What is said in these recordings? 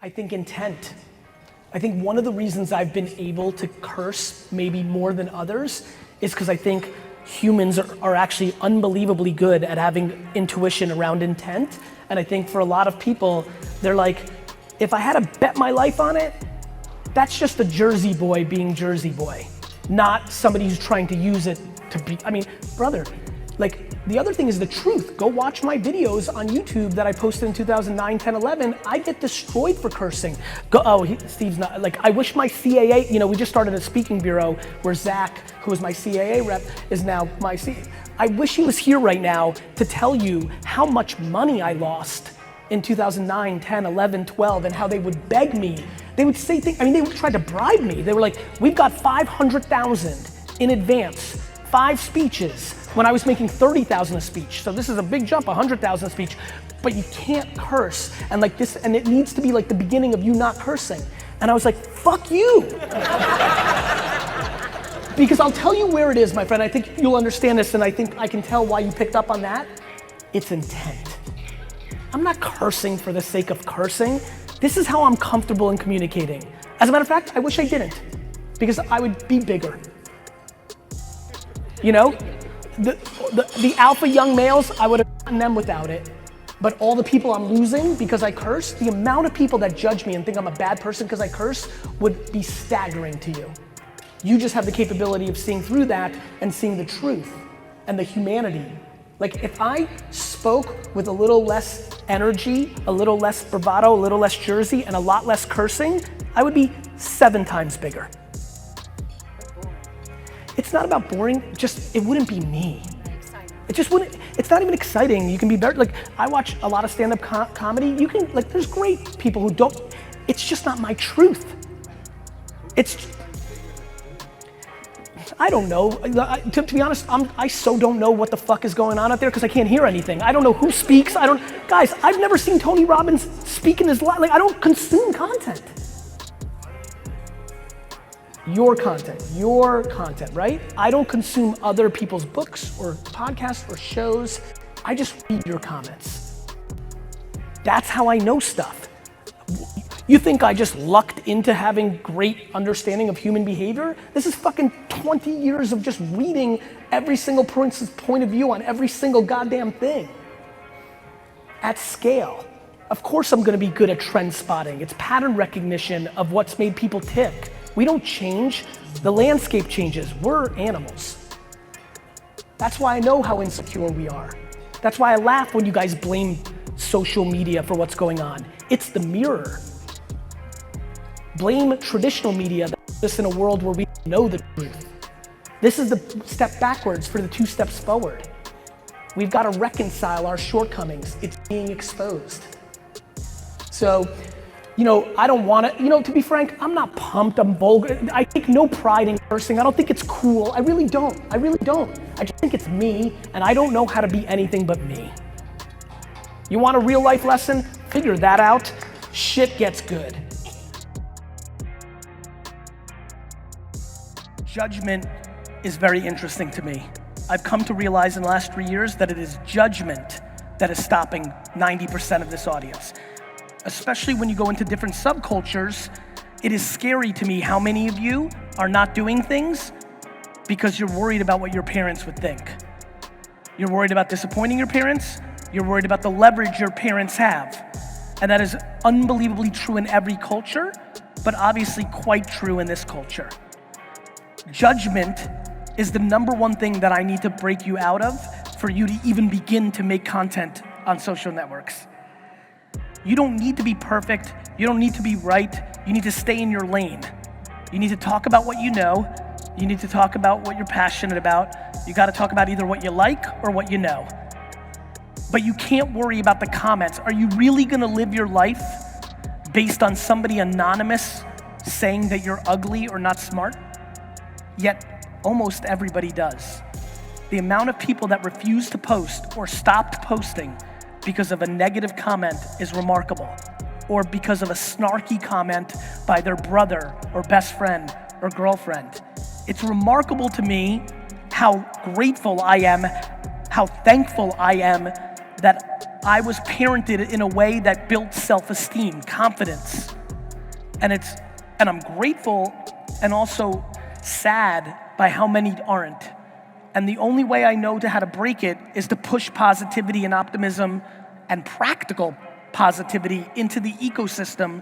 I think intent. I think one of the reasons I've been able to curse maybe more than others is because I think humans are actually unbelievably good at having intuition around intent. And I think for a lot of people, they're like, if I had to bet my life on it, that's just a Jersey boy being Jersey boy, not somebody who's trying to use it to be, I mean, brother, like the other thing is the truth. Go watch my videos on YouTube that I posted in 2009, 10, 11. I get destroyed for cursing. Steve's not, like I wish my CAA, you know, we just started a speaking bureau where Zach, who was my CAA rep, is now my I wish he was here right now to tell you how much money I lost in 2009, 10, 11, 12, and how they would beg me. They would say things, I mean, they would try to bribe me. They were like, we've got 500,000 in advance, 5 speeches, when I was making 30,000 a speech. So this is a big jump, 100,000 a speech, but you can't curse. And like this, and it needs to be like the beginning of you not cursing. And I was like, fuck you. Because I'll tell you where it is, my friend. I think you'll understand this, and I think I can tell why you picked up on that. It's intent. I'm not cursing for the sake of cursing. This is how I'm comfortable in communicating. As a matter of fact, I wish I didn't, because I would be bigger. You know, the alpha young males, I would have gotten them without it. But all the people I'm losing because I curse, the amount of people that judge me and think I'm a bad person because I curse would be staggering to you. You just have the capability of seeing through that and seeing the truth and the humanity. Like if I spoke with a little less energy, a little less bravado, a little less Jersey, and a lot less cursing, I would be 7 times bigger. It's not about boring, just, it wouldn't be me. It just wouldn't, it's not even exciting. You can be better, like I watch a lot of stand-up comedy. You can, like there's great people who don't, it's just not my truth. It's, I don't know, to be honest, I so don't know what the fuck is going on out there because I can't hear anything. I don't know who speaks, guys, I've never seen Tony Robbins speak in his life, like I don't consume content. Your content, right? I don't consume other people's books or podcasts or shows. I just read your comments. That's how I know stuff. You think I just lucked into having great understanding of human behavior? This is fucking 20 years of just reading every single person's point of view on every single goddamn thing. At scale. Of course I'm gonna be good at trend spotting. It's pattern recognition of what's made people tick. We don't change, the landscape changes. We're animals. That's why I know how insecure we are. That's why I laugh when you guys blame social media for what's going on. It's the mirror. Blame traditional media that puts us in a world where we know the truth. This is the step backwards for the 2 steps forward. We've got to reconcile our shortcomings. It's being exposed. So, you know, I don't want to, you know, to be frank, I'm not pumped, I'm vulgar. I take no pride in cursing. I don't think it's cool. I really don't. I just think it's me, and I don't know how to be anything but me. You want a real life lesson? Figure that out. Shit gets good. Judgment is very interesting to me. I've come to realize in the last 3 years that it is judgment that is stopping 90% of this audience. Especially when you go into different subcultures, it is scary to me how many of you are not doing things because you're worried about what your parents would think. You're worried about disappointing your parents. You're worried about the leverage your parents have. And that is unbelievably true in every culture, but obviously quite true in this culture. Judgment is the #1 thing that I need to break you out of for you to even begin to make content on social networks. You don't need to be perfect. You don't need to be right. You need to stay in your lane. You need to talk about what you know. You need to talk about what you're passionate about. You got to talk about either what you like or what you know. But you can't worry about the comments. Are you really going to live your life based on somebody anonymous saying that you're ugly or not smart? Yet almost everybody does. The amount of people that refuse to post or stopped posting because of a negative comment is remarkable, or because of a snarky comment by their brother or best friend or girlfriend. It's remarkable to me how grateful I am, how thankful I am that I was parented in a way that built self-esteem, confidence. And I'm grateful and also sad by how many aren't. And the only way I know how to break it is to push positivity and optimism and practical positivity into the ecosystem.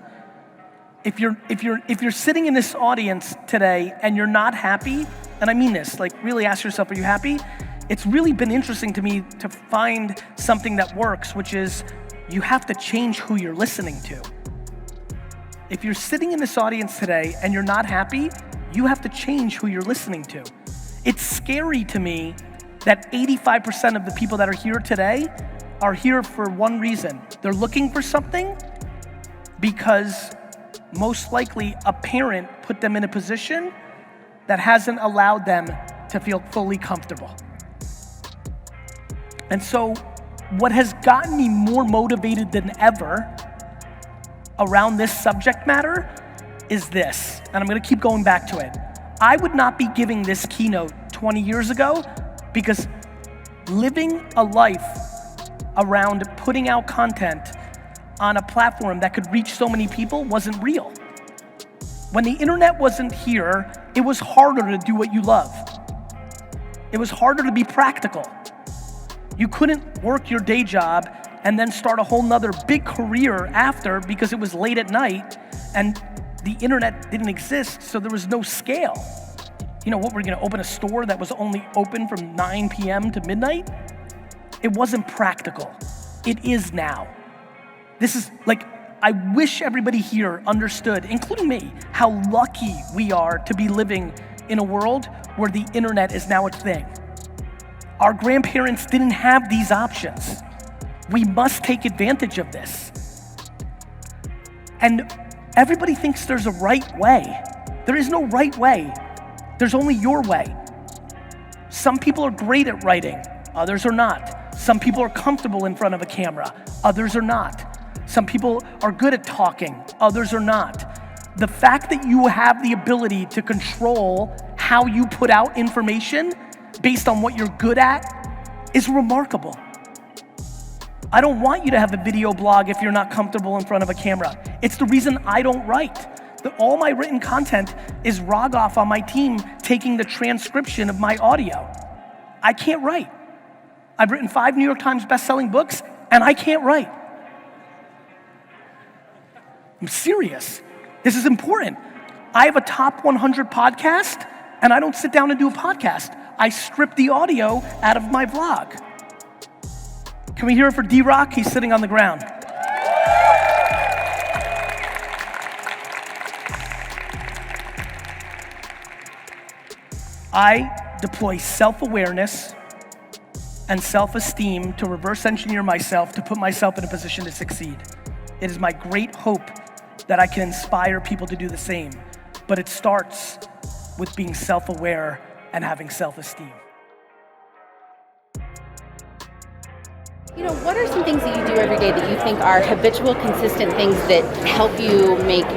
If you're sitting in this audience today and you're not happy, and I mean this, like really ask yourself, are you happy? It's really been interesting to me to find something that works, which is you have to change who you're listening to. If you're sitting in this audience today and you're not happy, you have to change who you're listening to. It's scary to me that 85% of the people that are here today are here for one reason. They're looking for something because most likely a parent put them in a position that hasn't allowed them to feel fully comfortable. And so what has gotten me more motivated than ever around this subject matter is this, and I'm gonna keep going back to it. I would not be giving this keynote 20 years ago because living a life around putting out content on a platform that could reach so many people wasn't real. When the internet wasn't here, it was harder to do what you love. It was harder to be practical. You couldn't work your day job and then start a whole nother big career after because it was late at night and the internet didn't exist, so there was no scale. You know what, we're gonna open a store that was only open from 9 p.m. to midnight? It wasn't practical. It is now. This is like, I wish everybody here understood, including me, how lucky we are to be living in a world where the internet is now a thing. Our grandparents didn't have these options. We must take advantage of this. And everybody thinks there's a right way. There is no right way. There's only your way. Some people are great at writing, others are not. Some people are comfortable in front of a camera, others are not. Some people are good at talking, others are not. The fact that you have the ability to control how you put out information based on what you're good at is remarkable. I don't want you to have a video blog if you're not comfortable in front of a camera. It's the reason I don't write. All my written content is Rogoff on my team taking the transcription of my audio. I can't write. I've written 5 New York Times best-selling books and I can't write. I'm serious. This is important. I have a top 100 podcast and I don't sit down and do a podcast. I strip the audio out of my vlog. Can we hear it for D-Rock? He's sitting on the ground. I deploy self-awareness and self-esteem to reverse engineer myself to put myself in a position to succeed. It is my great hope that I can inspire people to do the same, but it starts with being self-aware and having self-esteem. You know, what are some things that you do every day that you think are habitual, consistent things that help you make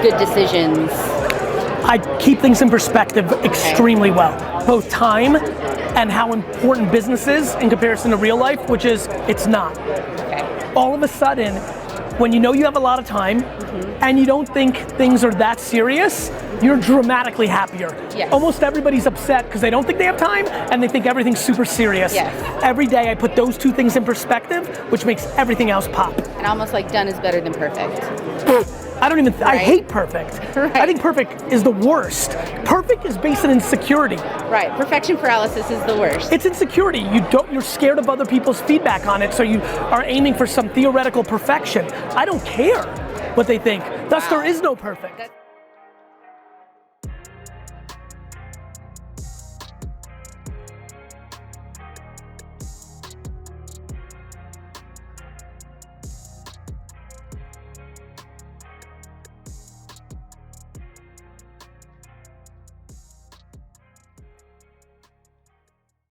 good decisions? I keep things in perspective extremely well. Both time and how important business is in comparison to real life, which is, it's not. Okay. All of a sudden, when you know you have a lot of time and you don't think things are that serious, you're dramatically happier. Yes. Almost everybody's upset because they don't think they have time and they think everything's super serious. Yes. Every day I put those two things in perspective, which makes everything else pop. And almost like done is better than perfect. I don't even, Right. I hate perfect. Right. I think perfect is the worst. Perfect is based on insecurity. Right, perfection paralysis is the worst. It's insecurity. You're scared of other people's feedback on it, so you are aiming for some theoretical perfection. I don't care what they think. Thus, there is no perfect.